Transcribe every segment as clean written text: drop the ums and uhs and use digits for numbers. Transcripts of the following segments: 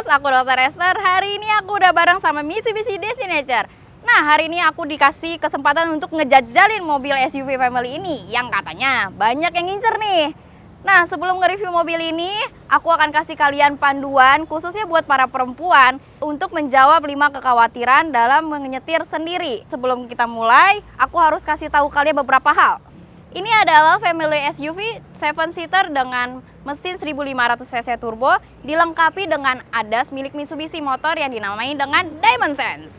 Lovers, aku Dr. Esther. Hari ini aku udah bareng sama Mitsubishi Destinator. Nah, hari ini aku dikasih kesempatan untuk ngejajalin mobil SUV family ini yang katanya banyak yang ngincer nih. Nah, sebelum nge-review mobil ini, aku akan kasih kalian panduan khususnya buat para perempuan untuk menjawab 5 kekhawatiran dalam menyetir sendiri. Sebelum kita mulai, aku harus kasih tahu kalian beberapa hal. Ini adalah family SUV 7-seater dengan mesin 1500 cc turbo, dilengkapi dengan ADAS milik Mitsubishi Motor yang dinamai dengan Diamond Sense.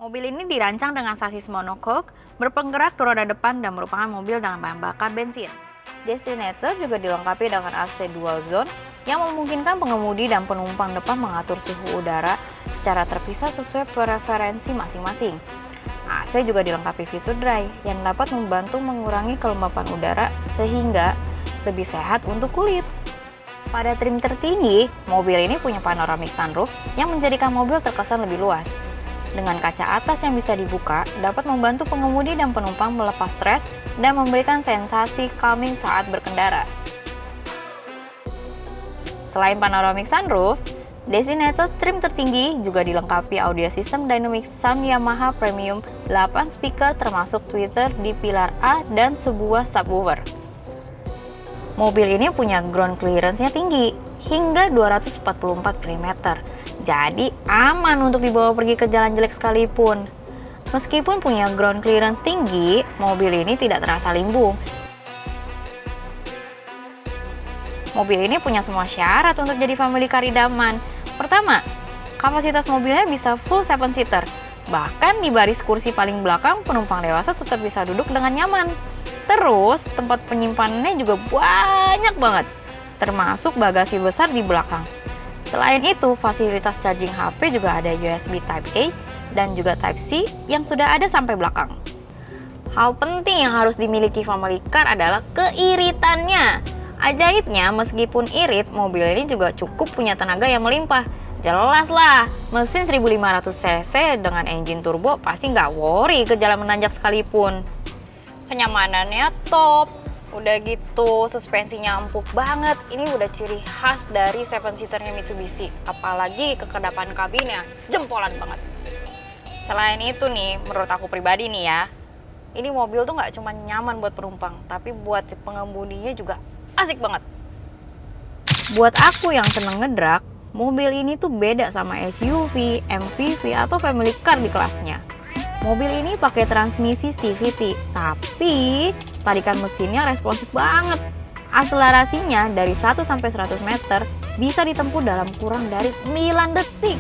Mobil ini dirancang dengan sasis monocoque, berpenggerak roda depan dan merupakan mobil dengan bahan bakar bensin. Destinator juga dilengkapi dengan AC dual zone yang memungkinkan pengemudi dan penumpang depan mengatur suhu udara secara terpisah sesuai preferensi masing-masing. AC juga dilengkapi fitur dry yang dapat membantu mengurangi kelembapan udara sehingga lebih sehat untuk kulit. Pada trim tertinggi, mobil ini punya panoramic sunroof yang menjadikan mobil terkesan lebih luas. Dengan kaca atas yang bisa dibuka, dapat membantu pengemudi dan penumpang melepas stres dan memberikan sensasi calming saat berkendara. Selain panoramic sunroof, Destinator trim tertinggi juga dilengkapi audio system dynamic sound Yamaha Premium 8 speaker termasuk tweeter di pilar A dan sebuah subwoofer. Mobil ini punya ground clearance-nya tinggi, hingga 244 mm. Jadi aman untuk dibawa pergi ke jalan jelek sekalipun. Meskipun punya ground clearance tinggi, mobil ini tidak terasa limbung. Mobil ini punya semua syarat untuk jadi family car idaman. Pertama, kapasitas mobilnya bisa full 7-seater. Bahkan di baris kursi paling belakang, penumpang dewasa tetap bisa duduk dengan nyaman. Terus, tempat penyimpanannya juga banyak banget, termasuk bagasi besar di belakang. Selain itu, fasilitas charging HP juga ada USB Type-A dan juga Type-C yang sudah ada sampai belakang. Hal penting yang harus dimiliki family car adalah keiritannya. Ajaibnya, meskipun irit, mobil ini juga cukup punya tenaga yang melimpah. Jelas lah, mesin 1500 cc dengan engine turbo pasti nggak worry ke jalan menanjak sekalipun. Kenyamanannya top. Udah gitu, suspensinya empuk banget. Ini udah ciri khas dari 7-seaternya Mitsubishi. Apalagi kekedapan kabinnya, jempolan banget. Selain itu nih, menurut aku pribadi nih ya, ini mobil tuh nggak cuma nyaman buat penumpang, tapi buat pengemudinya juga asik banget. Buat aku yang seneng ngedrak, mobil ini tuh beda sama SUV, MPV, atau family car di kelasnya. Mobil ini pakai transmisi CVT, tapi tarikan mesinnya responsif banget. Akselerasinya dari 1 sampai 100 meter bisa ditempuh dalam kurang dari 9 detik.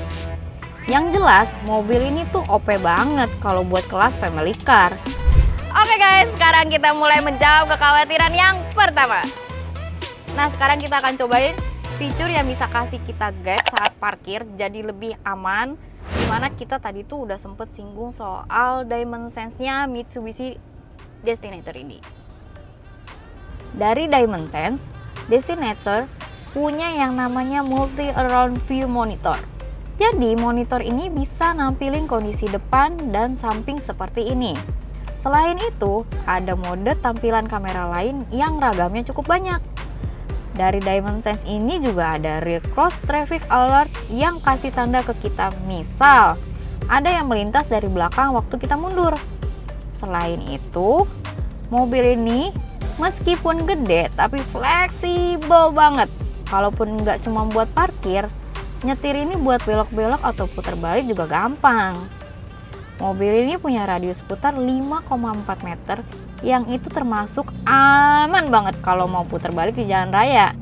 Yang jelas, mobil ini tuh OP banget kalau buat kelas family car. Oke guys, sekarang kita mulai menjawab kekhawatiran yang pertama. Nah, sekarang kita akan cobain fitur yang bisa kasih kita guide saat parkir jadi lebih aman. Dimana kita tadi tuh udah sempet singgung soal Diamond Sense-nya Mitsubishi Destinator ini. Dari Diamond Sense, Destinator punya yang namanya Multi Around View Monitor. Jadi monitor ini bisa nampilin kondisi depan dan samping seperti ini. Selain itu, ada mode tampilan kamera lain yang ragamnya cukup banyak. Dari Diamond Sense ini juga ada Rear Cross Traffic Alert yang kasih tanda ke kita, misal ada yang melintas dari belakang waktu kita mundur. Selain itu, mobil ini meskipun gede tapi fleksibel banget. Kalaupun nggak cuma buat parkir, nyetir ini buat belok-belok atau putar balik juga gampang. Mobil ini punya radius putar 5,4 meter yang itu termasuk aman banget kalau mau putar balik di jalan raya.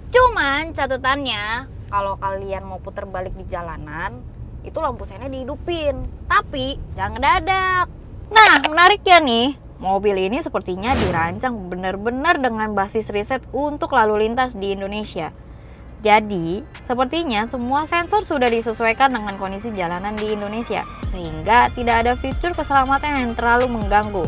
Cuman catatannya, kalau kalian mau putar balik di jalanan, itu lampu sennya dihidupin, tapi jangan ngedadak. Nah, menariknya nih, mobil ini sepertinya dirancang benar-benar dengan basis riset untuk lalu lintas di Indonesia. Jadi, sepertinya semua sensor sudah disesuaikan dengan kondisi jalanan di Indonesia, sehingga tidak ada fitur keselamatan yang terlalu mengganggu.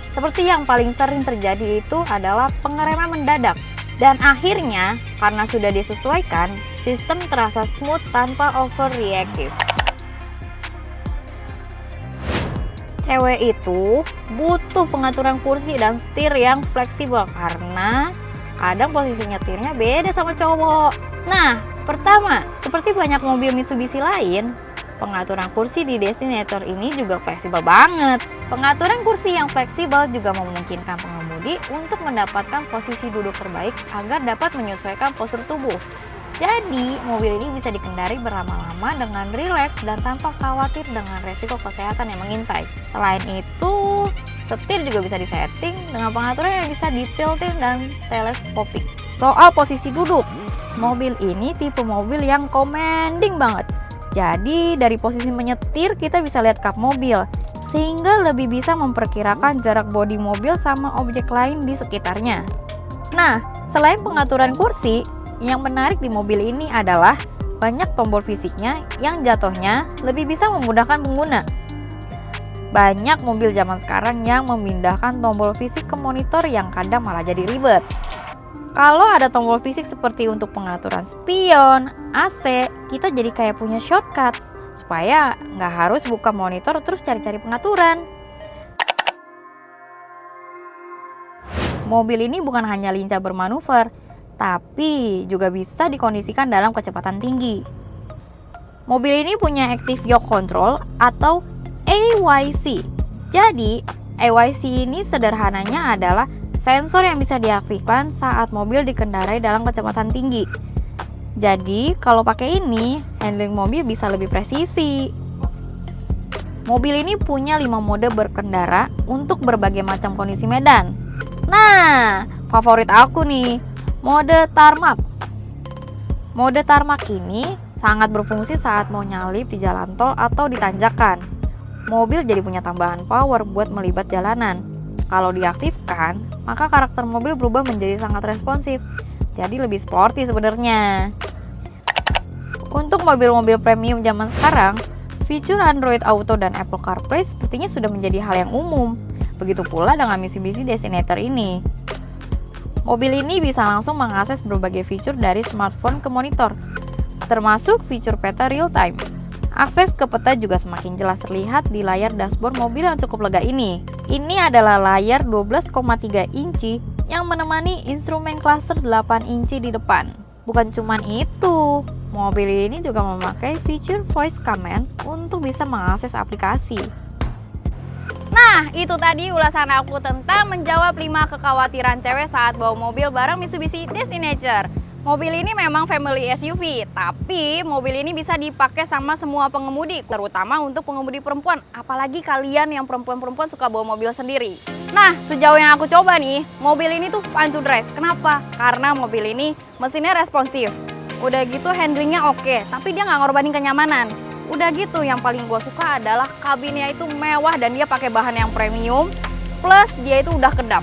Seperti yang paling sering terjadi itu adalah pengereman mendadak. Dan akhirnya, karena sudah disesuaikan, sistem terasa smooth tanpa overreactive. Cewek itu butuh pengaturan kursi dan setir yang fleksibel karena kadang posisi nyetirnya beda sama cowok. Nah, pertama, seperti banyak mobil Mitsubishi lain, pengaturan kursi di Destinator ini juga fleksibel banget. Pengaturan kursi yang fleksibel juga memungkinkan pengemudi untuk mendapatkan posisi duduk terbaik agar dapat menyesuaikan postur tubuh. Jadi, mobil ini bisa dikendari berlama-lama dengan rileks dan tanpa khawatir dengan resiko kesehatan yang mengintai. Selain itu, setir juga bisa disetting dengan pengaturan yang bisa di-tilting dan teleskopik. Soal posisi duduk, mobil ini tipe mobil yang commanding banget. Jadi dari posisi menyetir kita bisa lihat kap mobil, sehingga lebih bisa memperkirakan jarak bodi mobil sama objek lain di sekitarnya. Nah, selain pengaturan kursi, yang menarik di mobil ini adalah banyak tombol fisiknya yang jatuhnya lebih bisa memudahkan pengguna. Banyak mobil zaman sekarang yang memindahkan tombol fisik ke monitor yang kadang malah jadi ribet. Kalau ada tombol fisik seperti untuk pengaturan spion, AC, kita jadi kayak punya shortcut supaya nggak harus buka monitor terus cari-cari pengaturan. Mobil ini bukan hanya lincah bermanuver, tapi juga bisa dikondisikan dalam kecepatan tinggi. Mobil ini punya Active Yaw Control atau AYC. Jadi, AYC ini sederhananya adalah sensor yang bisa diaktifkan saat mobil dikendarai dalam kecepatan tinggi. Jadi, kalau pakai ini, handling mobil bisa lebih presisi. Mobil ini punya 5 mode berkendara untuk berbagai macam kondisi medan. Nah, favorit aku nih, mode tarmac. Mode tarmac ini sangat berfungsi saat mau nyalip di jalan tol atau di tanjakan. Mobil jadi punya tambahan power buat melibat jalanan. Kalau diaktifkan, maka karakter mobil berubah menjadi sangat responsif. Jadi lebih sporty sebenarnya. Untuk mobil-mobil premium zaman sekarang, fitur Android Auto dan Apple CarPlay sepertinya sudah menjadi hal yang umum. Begitu pula dengan Mitsubishi Destinator ini. Mobil ini bisa langsung mengakses berbagai fitur dari smartphone ke monitor, termasuk fitur peta real time. Akses ke peta juga semakin jelas terlihat di layar dashboard mobil yang cukup lega ini. Ini adalah layar 12,3 inci yang menemani instrumen cluster 8 inci di depan. Bukan cuma itu, mobil ini juga memakai fitur voice command untuk bisa mengakses aplikasi. Nah, itu tadi ulasan aku tentang menjawab 5 kekhawatiran cewek saat bawa mobil bareng Mitsubishi Destinator. Mobil ini memang family SUV, tapi mobil ini bisa dipakai sama semua pengemudi, terutama untuk pengemudi perempuan. Apalagi kalian yang perempuan-perempuan suka bawa mobil sendiri. Nah, sejauh yang aku coba nih, mobil ini tuh fun to drive. Kenapa? Karena mobil ini mesinnya responsif. Udah gitu handlingnya oke, tapi dia nggak ngorbanin kenyamanan. Udah gitu, yang paling gue suka adalah kabinnya itu mewah dan dia pakai bahan yang premium, plus dia itu udah kedap.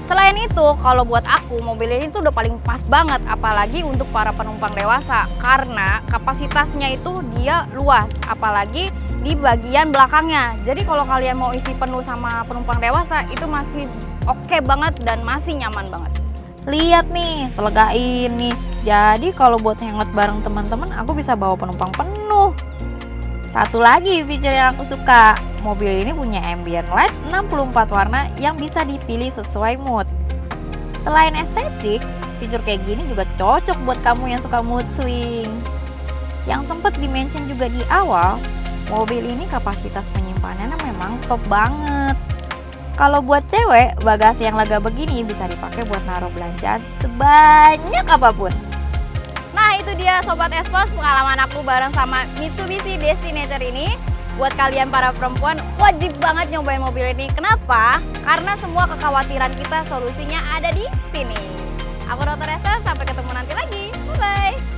Selain itu, kalau buat aku, mobil ini tuh udah paling pas banget, apalagi untuk para penumpang dewasa. Karena kapasitasnya itu dia luas, apalagi di bagian belakangnya. Jadi kalau kalian mau isi penuh sama penumpang dewasa, itu masih oke banget dan masih nyaman banget. Lihat nih, selega ini. Jadi kalau buat hangout bareng teman-teman, aku bisa bawa penumpang penuh. Satu lagi fitur yang aku suka, mobil ini punya ambient light 64 warna yang bisa dipilih sesuai mood. Selain estetik, fitur kayak gini juga cocok buat kamu yang suka mood swing. Yang sempat di-mention juga di awal, mobil ini kapasitas penyimpanannya memang top banget. Kalau buat cewek, bagasi yang lega begini bisa dipakai buat naruh belanjaan sebanyak apapun. Nah, itu dia Sobat Espos, pengalaman aku bareng sama Mitsubishi Destinator ini. Buat kalian para perempuan, wajib banget nyobain mobil ini. Kenapa? Karena semua kekhawatiran kita solusinya ada di sini. Aku Dr. Esther, sampai ketemu nanti lagi. Bye-bye.